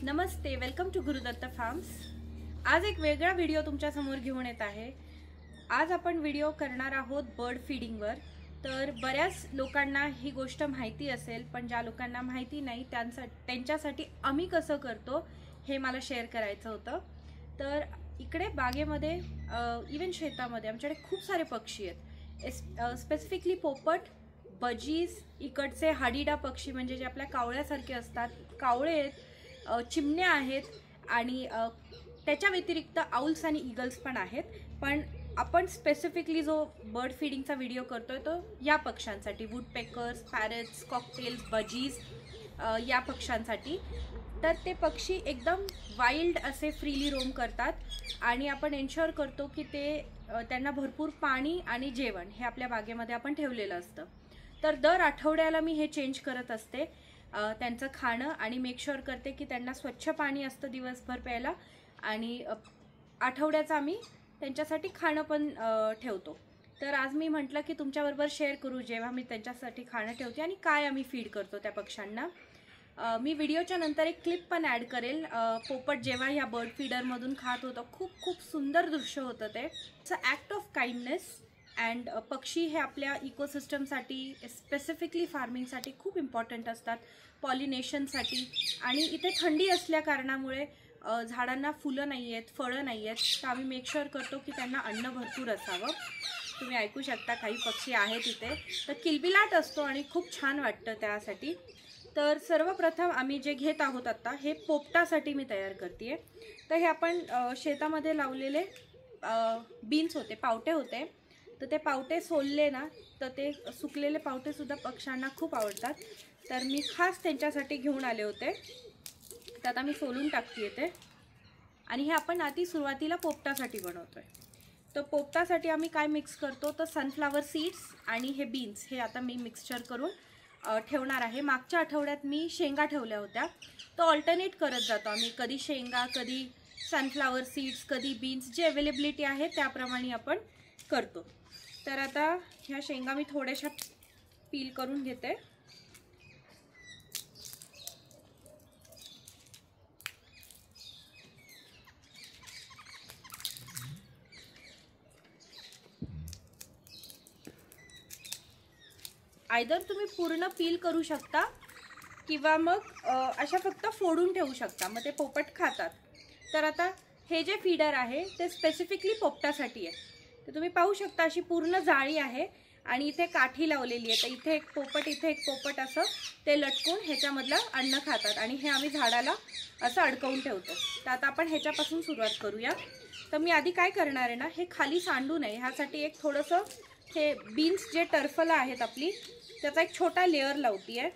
Namaste, welcome to Gurudatt farms. आज एक वेगळा व्हिडिओ तुमच्या समोर घेऊन येत आहे। आज आपण व्हिडिओ करणार आहोत बर्ड फीडिंगवर। तर बऱ्याच लोकांना ही गोष्ट माहिती असेल, पण ज्या लोकांना माहिती नाही त्यांच्यासाठी आम्ही कसं करतो हे मला शेअर करायचं होतं। तर इकडे बागेमध्ये इवन शेतामध्ये आमच्याकडे खूप सारे पक्षी आहेत, स्पेसिफिकली पोपट, बजीज, इकडचे हाडीडा पक्षी म्हणजे जे आपल्या कावळ्यासारखे असतात, कावळे आहेत, चिमण्या आहेत आणि त्याच्या व्यतिरिक्त आउल्स आणि ईगल्स पण आहेत। पण आपण स्पेसिफिकली जो बर्ड फीडिंगचा व्हिडिओ करतोय तो या पक्ष्यांसाठी, वुडपेकर्स, पॅरेट्स, कॉकटेल्स, बजीज या पक्ष्यांसाठी। तर ते पक्षी एकदम वाइल्ड असे फ्रीली रोम करतात आणि आपण एन्श्योर करतो की त्यांना भरपूर पाणी आणि जेवण हे आपल्या बागेमध्ये आपण ठेवलेलं असतं। तर दर आठवड्याला मी हे चेंज करत असते त्यांचं खाणं आणि मेक शुअर करते की त्यांना स्वच्छ पाणी असतं दिवसभर प्यायला आणि आठवड्याचं आम्ही त्यांच्यासाठी खाणं पण ठेवतो। तर आज मी म्हटलं की तुमच्याबरोबर शेअर करू जेव्हा मी त्यांच्यासाठी खाणं ठेवते आणि काय आम्ही फीड करतो त्या पक्ष्यांना। मी व्हिडिओच्या नंतर एक क्लिप पण ॲड करेल, पोपट जेव्हा ह्या बर्ड फीडरमधून खात होतं, खूप खूप सुंदर दृश्य होतं ते। It's a act of kindness and पक्षी हे आपल्या इकोसिस्टमसाठी, स्पेसिफिकली फार्मिंगसाठी खूप इम्पॉर्टंट असतात, पॉलिनेशनसाठी। आणि इथे थंडी असल्या कारणामुळे झाडांना फुलं नाही आहेत, फळं नाही आहेत, तर आम्ही मेक शुअर करतो की त्यांना अन्न भरपूर असावं। तुम्ही ऐकू शकता काही पक्षी आहेत इथे, तर किलबिलाट असतो आणि खूप छान वाटतं त्यासाठी। तर सर्वप्रथम आम्ही जे घेत आहोत आता, हे पोपटासाठी मी तयार करते। तर हे आपण शेतामध्ये लावलेले बीन्स होते, पावटे होते, तर ते पावटे सोलले ना, तर ते सुकलेले पावटे सुद्धा पक्ष्यांना खूप आवडतात। तर मी खास त्यांच्यासाठी घेऊन आले होते, तर आता मी सोलून टाकते ते। आणि हे आपण आधी सुरुवातीला पोपटासाठी बनवतोय। तर पोपटासाठी आम्ही काय मिक्स करतो, तर सनफ्लावर सीड्स आणि हे बीन्स हे आता मी मिक्सचर करून ठेवणार आहे। मागच्या आठवड्यात मी शेंगा ठेवल्या होत्या, तर ऑल्टरनेट करत जातो आम्ही, कधी शेंगा, कधी सनफ्लावर सीड्स, कधी बीन्स, जे अवेलेबिलिटी आहे त्याप्रमाणे आपण करतो। तर आता ह्या शेंगा मी थोड्याशा पील करून घेते। आयदर तुम्ही पूर्ण पील करू शकता किंवा मग अशा फक्त फोडून ठेवू शकता, मग ते पोपट खातात। तर आता हे जे फीडर आहे ते स्पेसिफिकली पोपटासाठी आहे। तर तुम्ही पाहू शकता अशी पूर्ण जाळी आहे आणि इथे काठी लावलेली आहे, तर इथे एक पोपट, इथे एक पोपट, असं ते लटकून ह्याच्यामधलं अन्न खातात आणि हे आम्ही झाडाला असं अडकवून ठेवतो। तर आता आपण ह्याच्यापासून सुरुवात करूया। तर मी आधी काय करणार आहे ना, हे खाली सांडू नये ह्यासाठी एक थोडंसं हे बीन्स जे टर्फला आहेत आपली, त्याचा एक छोटा लेअर लावती आहे,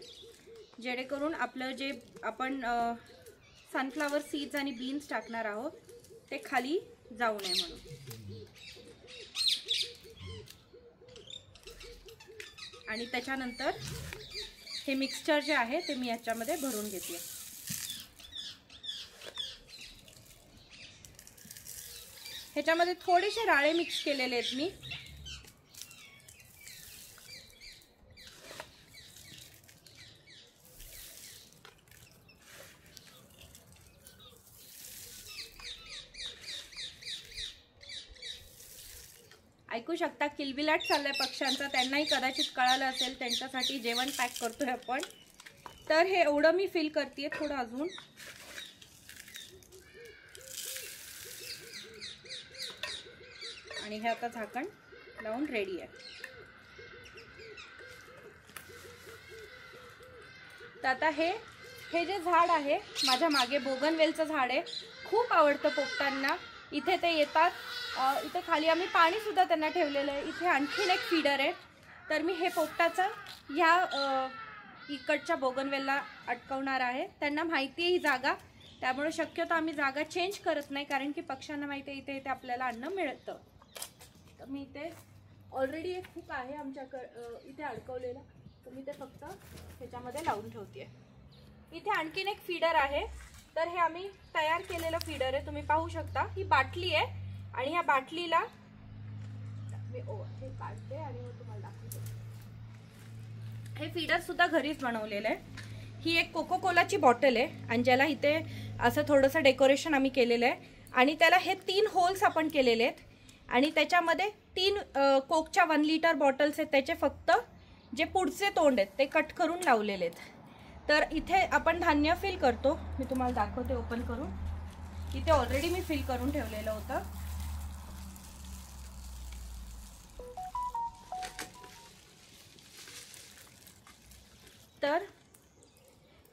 जेणेकरून आपलं जे आपण सनफ्लावर सीड्स आणि बीन्स टाकणार आहोत ते खाली जाऊ नये म्हणून। आणि त्याच्यानंतर हे मिक्सचर जे आहे ते मी याच्यामध्ये भरून घेते। ह्याच्यामध्ये थोडेसे राळे मिक्स केलेले आहेत मी। ऐकू शकता किलबिलाट चाललाय पक्ष्यांचा, त्यांनाही कदाचित कळालं असेल, त्यांच्यासाठी जेवण पॅक करतोय आपण। तर हे एवढं मी फिल करते, थोडं अजून। आणि हे आता झाकण लावून रेडी आहे। तर आता हे जे झाड आहे माझ्या मागे, बोगनवेलचं झाड आहे, खूप आवडतं पोपटांना। इथे ते येतात, इथे खाली आम्ही पाणी सुद्धा त्यांना ठेवलेलं आहे। इथे आणखीन एक फीडर आहे, तर मी हे पोपटाचं ह्या इकडच्या बोगनवेलला अटकवणार आहे। त्यांना माहिती आहे ही जागा, त्यामुळे शक्यतो आम्ही जागा चेंज करत नाही, कारण की पक्ष्यांना माहिती आहे इथे आपल्याला अन्न मिळतं। तर मी इथे ऑलरेडी एक हुक आहे आमच्याकडे इथे अडकवलेलं, तर मी ते फक्त ह्याच्यामध्ये लावून ठेवते। इथे आणखीन एक फीडर आहे, तर हे आम्ही तयार केलेलं फीडर आहे, तुम्ही पाहू शकता। ही बाटली आहे आणि ह्या बाटलीला मी हे काढते आणि मग तुम्हाला दाखवते। हे फीडर सुद्धा घरीच बनवलेलं आहे। ही एक कोको कोलाची बॉटल आहे आणि ज्याला इथे असं थोडंसं डेकोरेशन आम्ही केलेलं आहे आणि त्याला हे 3 होल्स आपण केलेले आहेत आणि त्याच्यामध्ये 3 कोकच्या 1 लिटर बॉटल्स आहेत, त्याचे फक्त जे पुढचे तोंड आहेत ते कट करून लावलेले आहेत। तर इथे आपण धान्य फिल करतो, मी तुम्हाला दाखवते ओपन करून। इथे ऑलरेडी मी फिल करून ठेवलेलं होतं। तर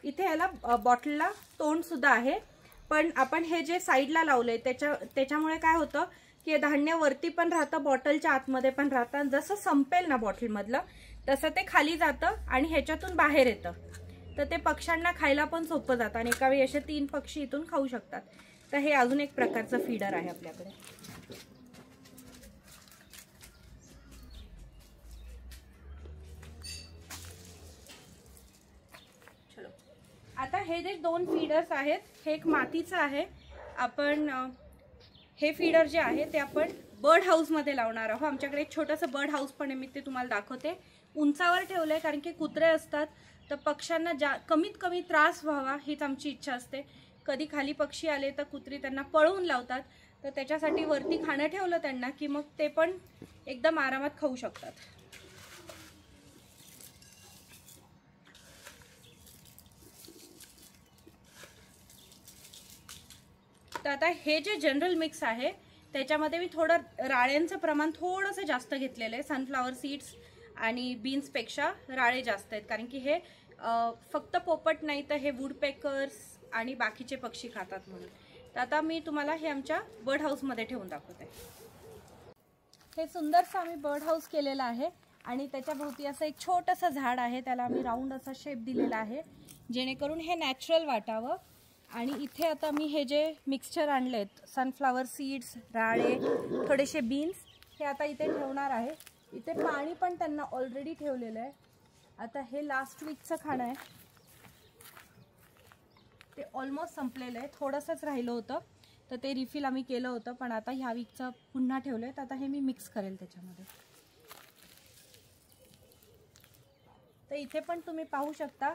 इथे याला बॉटलला तोंड सुद्धा आहे, पण आपण हे जे साईडला लावलंय त्याच्यामुळे काय होतं की धान्य वरती पण राहतं, बॉटलच्या आतमध्ये पण राहतं। जसं संपेल ना बॉटल मधलं तसं ते खाली जातं आणि ह्याच्यातून बाहेर येतं, तर ते पक्ष्यांना खायला पण सोपं जातं आणि एका वेळी असे 3 पक्षी इथून खाऊ शकतात। तर हे अजून एक प्रकारचं फीडर आहे आपल्याकडे। चलो, आता हे जे 2 फीडर्स आहेत, हे एक मातीचं आहे। आपण हे फीडर जे आहे ते आपण बर्ड हाऊस मध्ये लावणार आहोत। आमच्याकडे एक छोटंसं बर्ड हाऊस पण आहे, मी ते तुम्हाला दाखवते। उंचावर ठेवलंय कारण की कुत्रे असतात, तर पक्ष्यांना कमीत कमी त्रास व्हावा हीच आमची इच्छा असते। कधी खाली पक्षी आले तर कुत्री त्यांना पळवून लावतात, तर त्याच्यासाठी वरती खाणं ठेवलं त्यांना की मग ते पण एकदम आरामात खाऊ शकतात। तर आता हे जे जनरल मिक्स आहे त्याच्यामध्ये मी थोडं राळ्यांचं प्रमाण थोडंसं जास्त घेतलेलं आहे। सनफ्लावर सीड्स आणि बीन्सपेक्षा राळे जास्त आहेत, कारण की हे फक्त पोपट नाही तर हे वुडपेकर्स आणि बाकीचे पक्षी खातात म्हणून। तर आता मी तुम्हाला हे आमच्या बर्ड हाऊसमध्ये ठेवून दाखवते। हे सुंदरसं आम्ही बर्ड हाऊस केलेलं आहे आणि त्याच्या भोवती असं एक छोटंसं झाड आहे, त्याला आम्ही राऊंड असा शेप दिलेला आहे जेणेकरून हे नॅचरल वाटावं। आणि इथे आता मी हे जे मिक्सचर आणलेत, सनफ्लावर सीड्स, राळे, थोडेसे बीन्स, हे आता इथे ठेवणार आहे। इथे पाणी पण त्यांना ऑलरेडी ठेवलेलं आहे। आता हे लास्ट वीकचं खाणं आहे, ते ऑलमोस्ट संपलेलं आहे, थोडंसंच राहिलं होतं तर ते रिफिल आम्ही केलं होतं, पण आता ह्या वीकचं पुन्हा ठेवलंय। तर आता हे मी मिक्स करेल त्याच्यामध्ये। तर इथे पण तुम्ही पाहू शकता,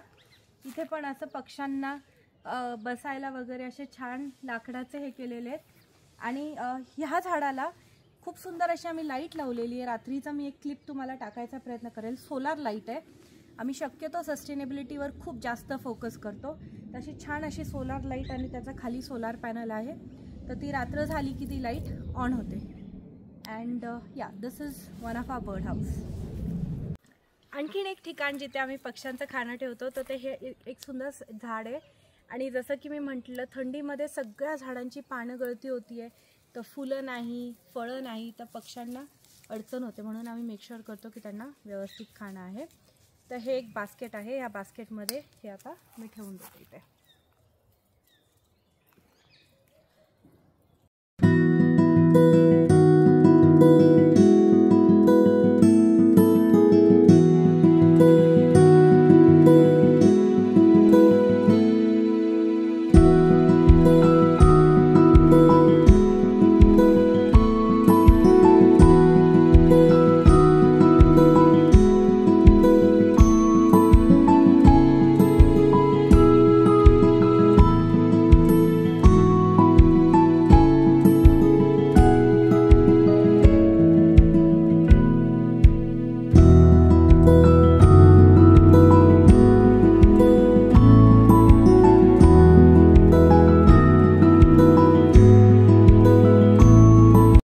इथे पण असं पक्ष्यांना बसायला वगैरे असे छान लाकडाचे हे केलेले आहेत। आणि ह्या झाडाला खूप सुंदर अशी आम्ही लाईट लावलेली आहे। रात्रीचा मी एक क्लिप तुम्हाला टाकायचा प्रयत्न करेल। सोलार लाईट आहे, आम्ही शक्यतो सस्टेनेबिलिटीवर खूप जास्त फोकस करतो। तशी छान अशी सोलार लाईट आणि त्याचा खाली सोलार पॅनल आहे, तर ती रात्र झाली की ती लाईट ऑन होते। अँड या this is one of our bird house. आणखीन एक ठिकाण जिथे आम्ही पक्ष्यांचं खाणं ठेवतो तर ते हे एक सुंदर झाड आहे। आणि जसं की मी म्हटलं, थंडीमध्ये सगळ्या झाडांची पानं गळती होतीये, तर फुलं नाही, फळं नाही, तर पक्ष्यांना अडचण होते, म्हणून आम्ही मेक शुअर करतो की त्यांना व्यवस्थित खाणं आहे। तर हे एक बास्केट आहे, या बास्केटमध्ये हे आता मी ठेवून देते इथे।